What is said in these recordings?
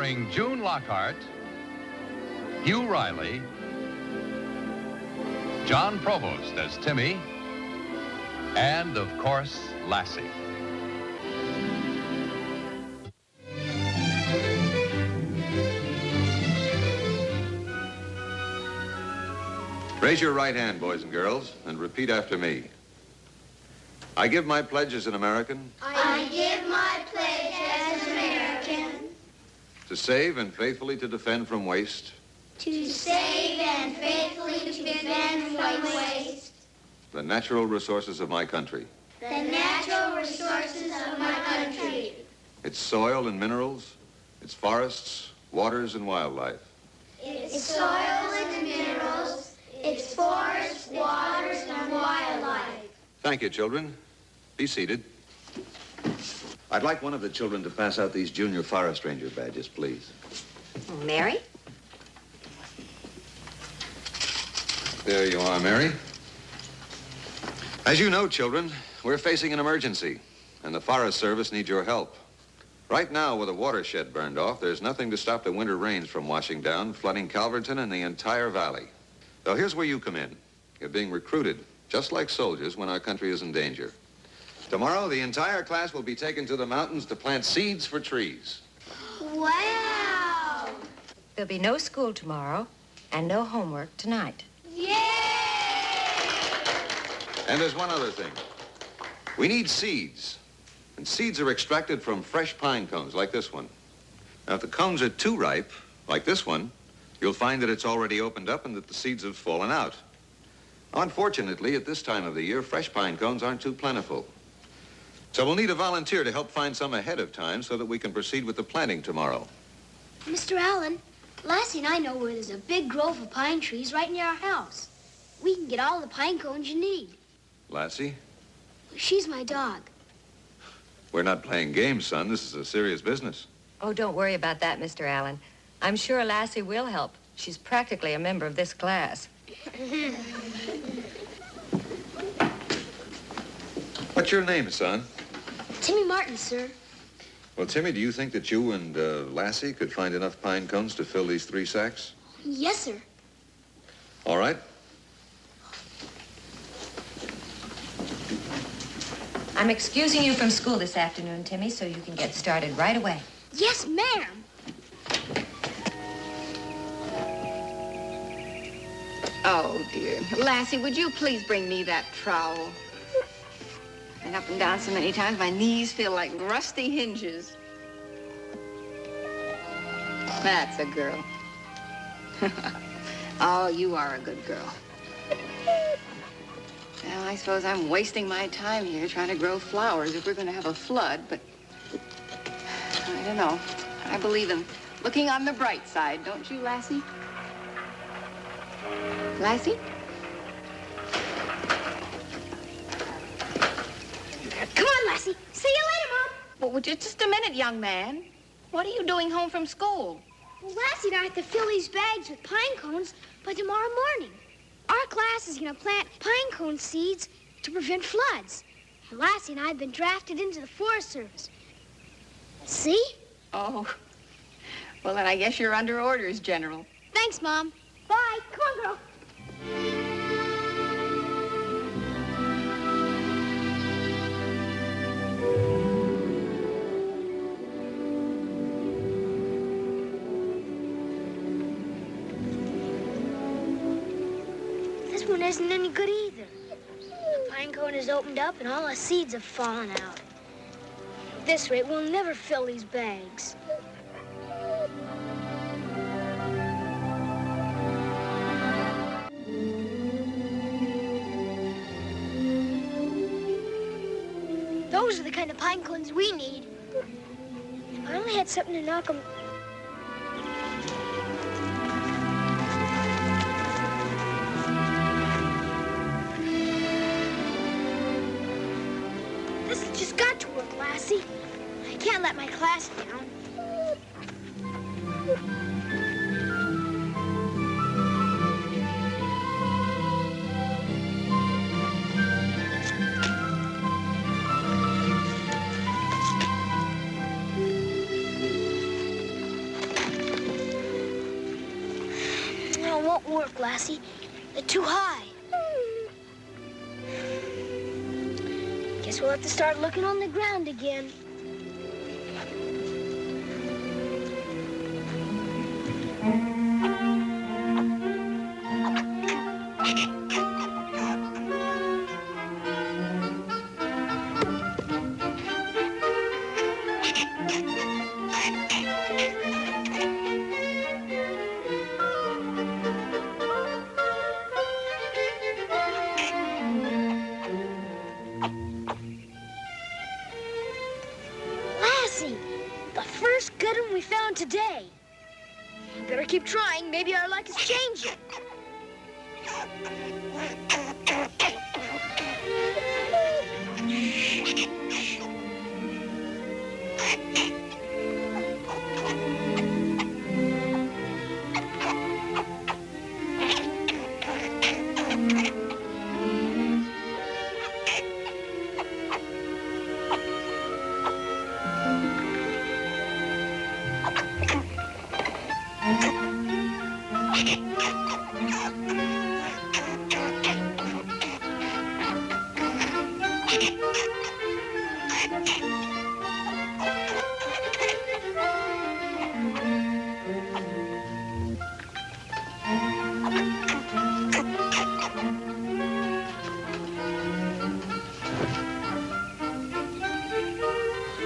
starring June Lockhart, Hugh Riley, John Provost as Timmy, and, of course, Lassie. Raise your right hand, boys and girls, and repeat after me. I give my pledge as an American. I give my pledge as an American. To save and faithfully to defend from waste. To save and faithfully to defend from waste. The natural resources of my country. The natural resources of my country. Its soil and minerals, its forests, waters, and wildlife. Its soil and minerals, its forests, waters, and wildlife. Thank you, children. Be seated. I'd like one of the children to pass out these Junior Forest Ranger badges, please. Mary? There you are, Mary. As you know, children, we're facing an emergency, and the Forest Service needs your help. Right now, with a watershed burned off, there's nothing to stop the winter rains from washing down, flooding Calverton and the entire valley. So here's where you come in. You're being recruited, just like soldiers, when our country is in danger. Tomorrow, the entire class will be taken to the mountains to plant seeds for trees. Wow! There'll be no school tomorrow and no homework tonight. Yay! And there's one other thing. We need seeds. And seeds are extracted from fresh pine cones, like this one. Now, if the cones are too ripe, like this one, you'll find that it's already opened up and that the seeds have fallen out. Unfortunately, at this time of the year, fresh pine cones aren't too plentiful. So we'll need a volunteer to help find some ahead of time so that we can proceed with the planting tomorrow. Mr. Allen, Lassie and I know where there's a big grove of pine trees right near our house. We can get all the pine cones you need. Lassie? She's my dog. We're not playing games, son. This is a serious business. Oh, don't worry about that, Mr. Allen. I'm sure Lassie will help. She's practically a member of this class. What's your name, son? Timmy Martin, sir. Well, Timmy, do you think that you and Lassie could find enough pine cones to fill these 3 sacks? Yes, sir. All right. I'm excusing you from school this afternoon, Timmy, so you can get started right away. Yes, ma'am. Oh, dear. Lassie, would you please bring me that trowel? Been up and down so many times, my knees feel like rusty hinges. That's a girl. Oh, you are a good girl. Well, I suppose I'm wasting my time here trying to grow flowers if we're going to have a flood, but I don't know. I believe in looking on the bright side, don't you, Lassie? Lassie? Come on, Lassie. See you later, Mom. Well, just a minute, young man. What are you doing home from school? Well, Lassie and I have to fill these bags with pine cones by tomorrow morning. Our class is going to plant pine cone seeds to prevent floods. And Lassie and I have been drafted into the Forest Service. See? Oh. Well, then I guess you're under orders, General. Thanks, Mom. Bye. Come on, girl. This one isn't any good either. The pine cone is opened up and all the seeds have fallen out. At this rate, we'll never fill these bags. Those are the kind of pine cones we need. If I only had something to knock them. This has just got to work, Lassie. I can't let my class down. work, Lassie. They're too high. Guess we'll have to start looking on the ground again. Lassie, the first good one we found today. Better keep trying. Maybe our luck is changing.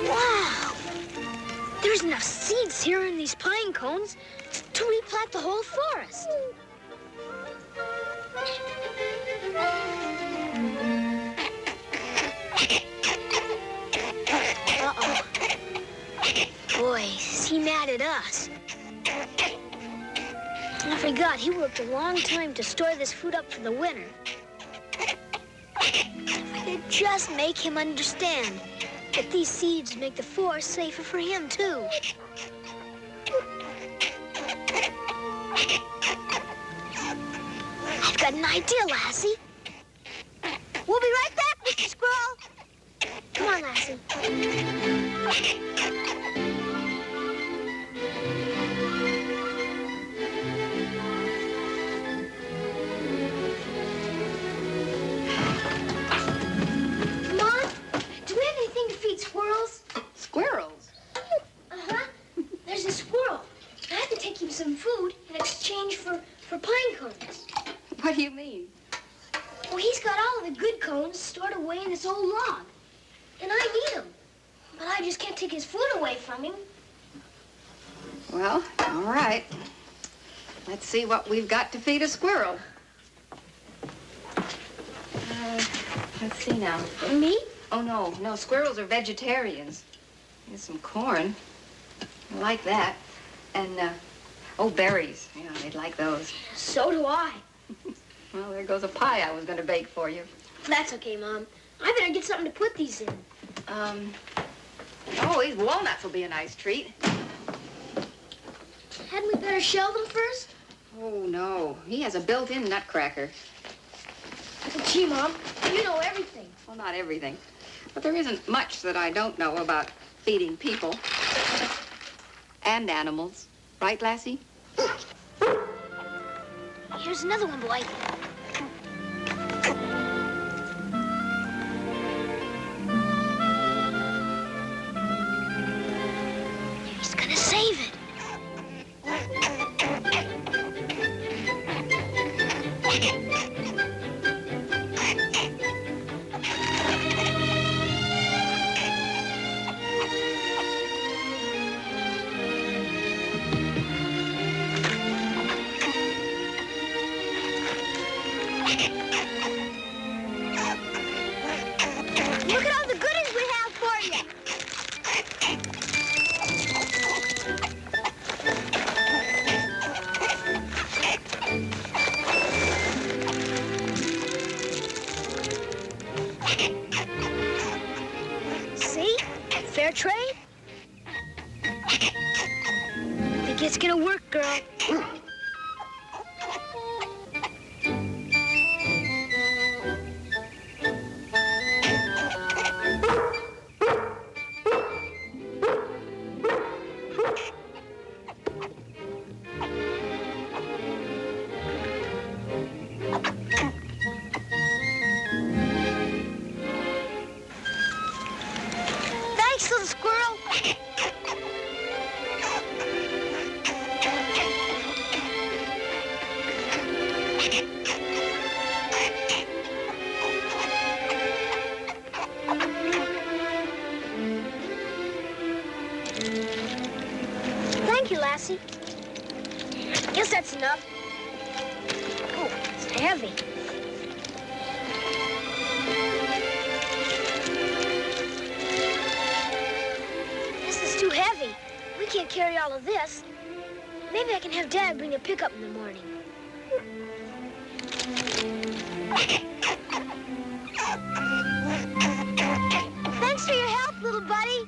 Wow! There's enough seeds here in these pine cones to replant the whole forest. Uh-oh. Boy, is he mad at us. I forgot, he worked a long time to store this food up for the winter. If I could just make him understand that these seeds make the forest safer for him, too. I've got an idea, Lassie. We'll be right back, Mr. Squirrel. Come on, Lassie. Mom, do we have anything to feed squirrels? Squirrels? Uh-huh. There's a squirrel. I have to take him some food in exchange for pine cones. What do you mean? Well, he's got all of the good cones stored away in this old log. And I need them. But I just can't take his food away from him. Well, all right. Let's see what we've got to feed a squirrel. Let's see now. Me? Oh, no, squirrels are vegetarians. Here's some corn. I like that. And, berries. Yeah, they'd like those. So do I. Well, there goes a pie I was going to bake for you. That's okay, Mom. I better get something to put these in. These walnuts will be a nice treat. Hadn't we better shell them first? Oh, no. He has a built-in nutcracker. Gee, Mom, you know everything. Well, not everything. But there isn't much that I don't know about feeding people and animals. Right, Lassie? Here's another one, boy. He's gonna save it. Look at all the goodies we have for you. See? Fair trade? Think it's gonna work, girl. Thank you, Lassie. Guess that's enough. Oh, it's heavy. This is too heavy. We can't carry all of this. Maybe I can have Dad bring a pickup in the morning. Thanks for your help, little buddy.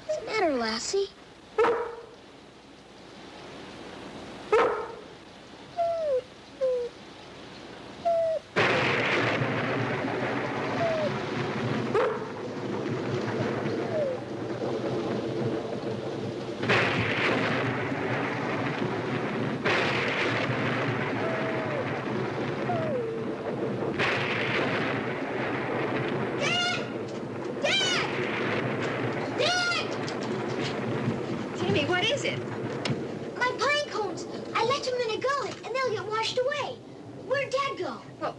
What's the matter, Lassie? Timmy, what is it? My pine cones. I left them in a gully, and they'll get washed away. Where'd Dad go? Well,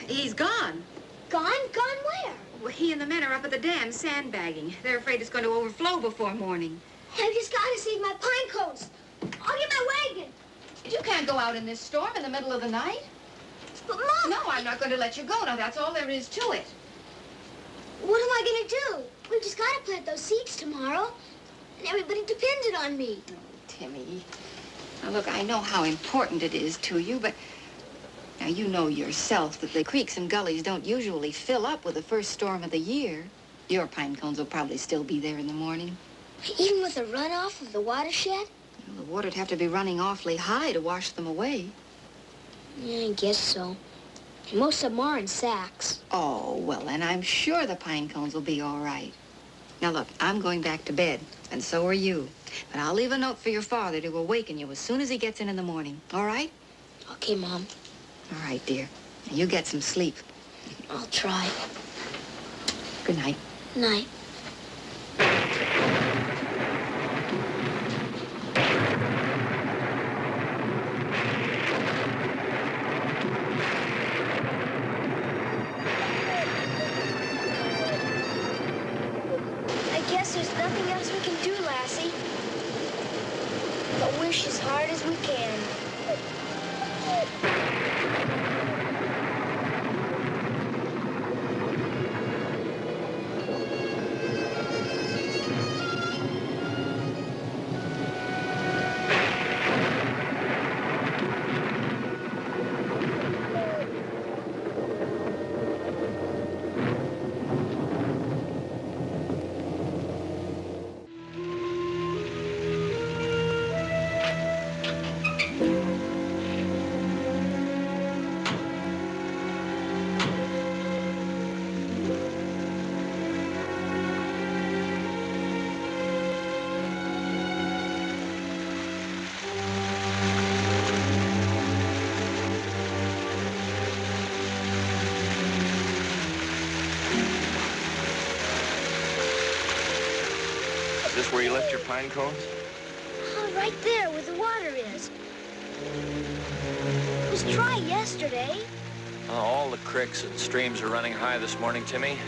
he's gone. Gone? Gone where? Well, he and the men are up at the dam sandbagging. They're afraid it's going to overflow before morning. I've just got to save my pine cones. I'll get my wagon. You can't go out in this storm in the middle of the night. But, Mom, No, I'm not going to let you go. Now, that's all there is to it. what am I going to do? We've just got to plant those seeds tomorrow, and everybody depended on me. Oh, Timmy. Now, look, I know how important it is to you, but now you know yourself that the creeks and gullies don't usually fill up with the first storm of the year. Your pine cones will probably still be there in the morning. Even with the runoff of the watershed? Well, the water'd have to be running awfully high to wash them away. Yeah, I guess so. Most of them are in sacks. Oh, well, then I'm sure the pine cones will be all right. Now, look, I'm going back to bed, and so are you. But I'll leave a note for your father to awaken you as soon as he gets in the morning, all right? Okay, Mom. All right, dear. Now, you get some sleep. I'll try. Good night. Night. I guess there's nothing else we can do, Lassie. But wish as hard as we can. Is this where you left your pine cones? Oh, right there where the water is. It was dry yesterday. Oh, all the creeks and streams are running high this morning, Timmy.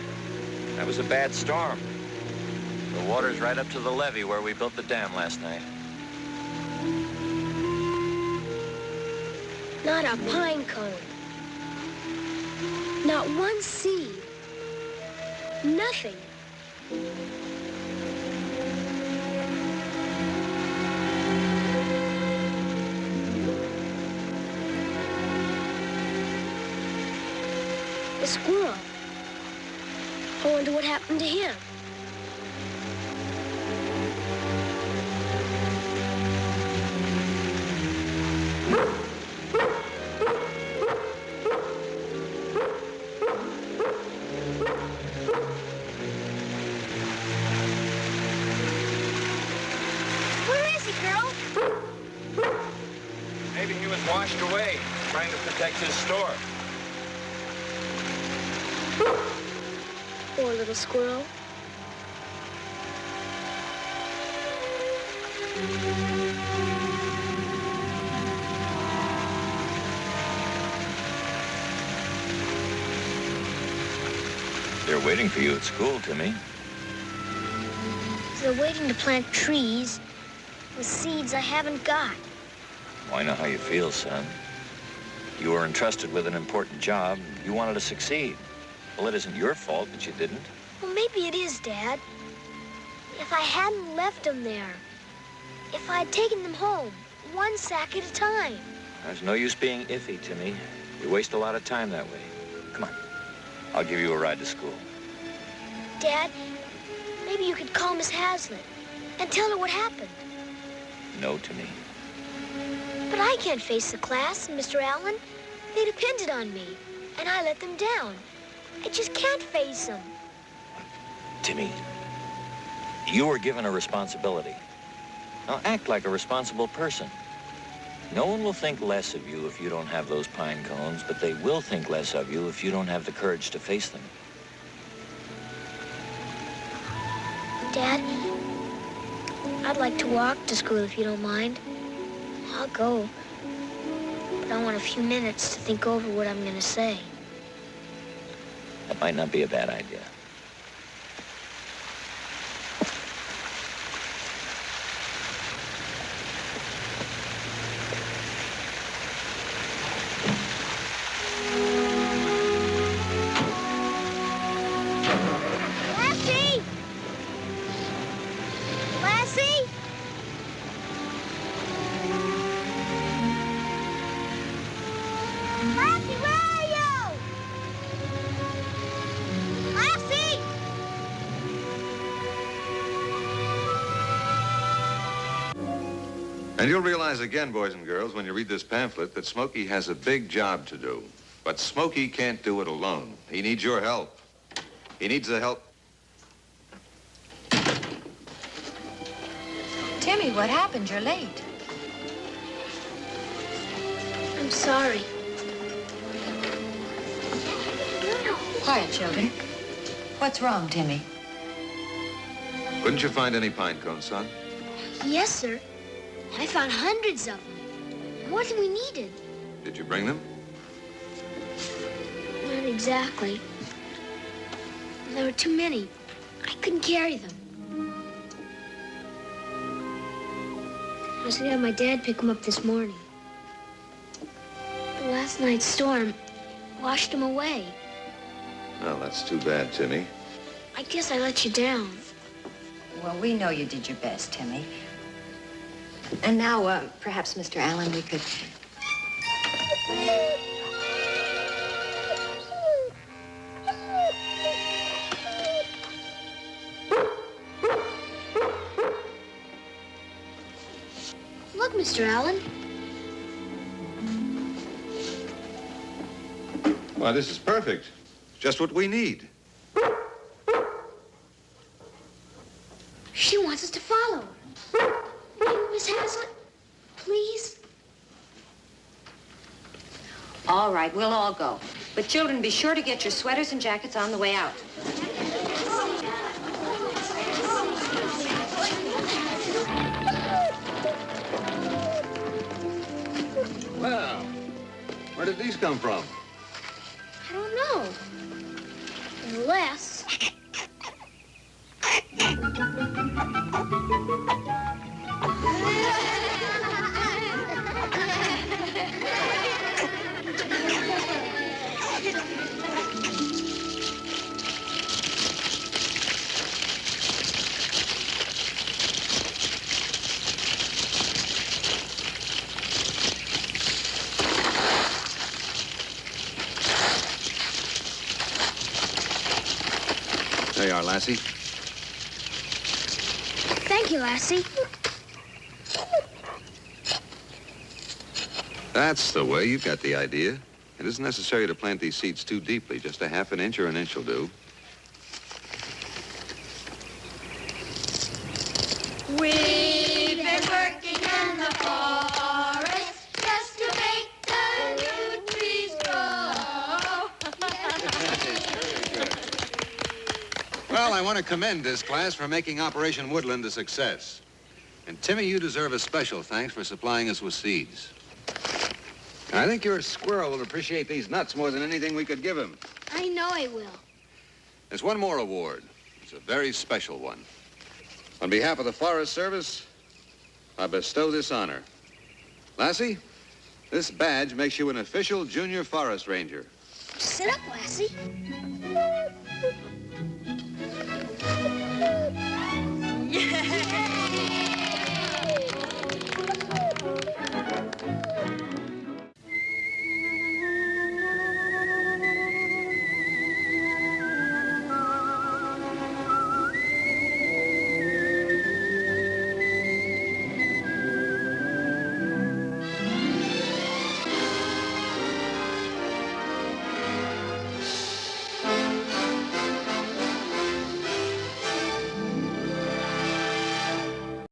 That was a bad storm. The water's right up to the levee where we built the dam last night. Not a pine cone. Not one seed. Nothing. The squirrel. I wonder what happened to him. stashed away, trying to protect his store. Poor little squirrel. They're waiting for you at school, Timmy. They're waiting to plant trees with seeds I haven't got. Well, I know how you feel, son. You were entrusted with an important job. You wanted to succeed. Well, it isn't your fault that you didn't. Well, maybe it is, Dad. If I hadn't left them there, if I had taken them home, one sack at a time. There's no use being iffy, Timmy. You waste a lot of time that way. Come on. I'll give you a ride to school. Dad, maybe you could call Miss Hazlitt and tell her what happened. No, Timmy. But I can't face the class, Mr. Allen. They depended on me, and I let them down. I just can't face them. Timmy, you were given a responsibility. Now act like a responsible person. No one will think less of you if you don't have those pine cones, but they will think less of you if you don't have the courage to face them. Dad, I'd like to walk to school if you don't mind. I'll go. But I want a few minutes to think over what I'm going to say. That might not be a bad idea. Lassie! Lassie! Lassie, where are you? Lassie! And you'll realize again, boys and girls, when you read this pamphlet, that Smokey has a big job to do. But Smokey can't do it alone. He needs your help. He needs the help. Timmy, what happened? You're late. I'm sorry. Quiet, children. What's wrong, Timmy? Couldn't you find any pine cones, son? Yes, sir. I found hundreds of them. More than we needed. Did you bring them? Not exactly. There were too many. I couldn't carry them. I was gonna have my dad pick them up this morning. But last night's storm washed them away. Well, that's too bad, Timmy. I guess I let you down. Well, we know you did your best, Timmy. And now, perhaps, Mr. Allen, we could... Look, Mr. Allen. Why, this is perfect. Just what we need. She wants us to follow her. Miss Hazlitt, please. All right, we'll all go. But children, be sure to get your sweaters and jackets on the way out. Well, where did these come from? I don't know. Unless... There you are, Lassie. Thank you, Lassie. That's the way. You've got the idea. It isn't necessary to plant these seeds too deeply. Just a half an inch or an inch will do. We've been working in the forest just to make to commend this class for making Operation Woodland a success. And Timmy, you deserve a special thanks for supplying us with seeds. I think your squirrel will appreciate these nuts more than anything we could give him. I know I will. There's one more award. It's a very special one. On behalf of the Forest Service, I bestow this honor. Lassie, this badge makes you an official junior forest ranger. Sit up, Lassie.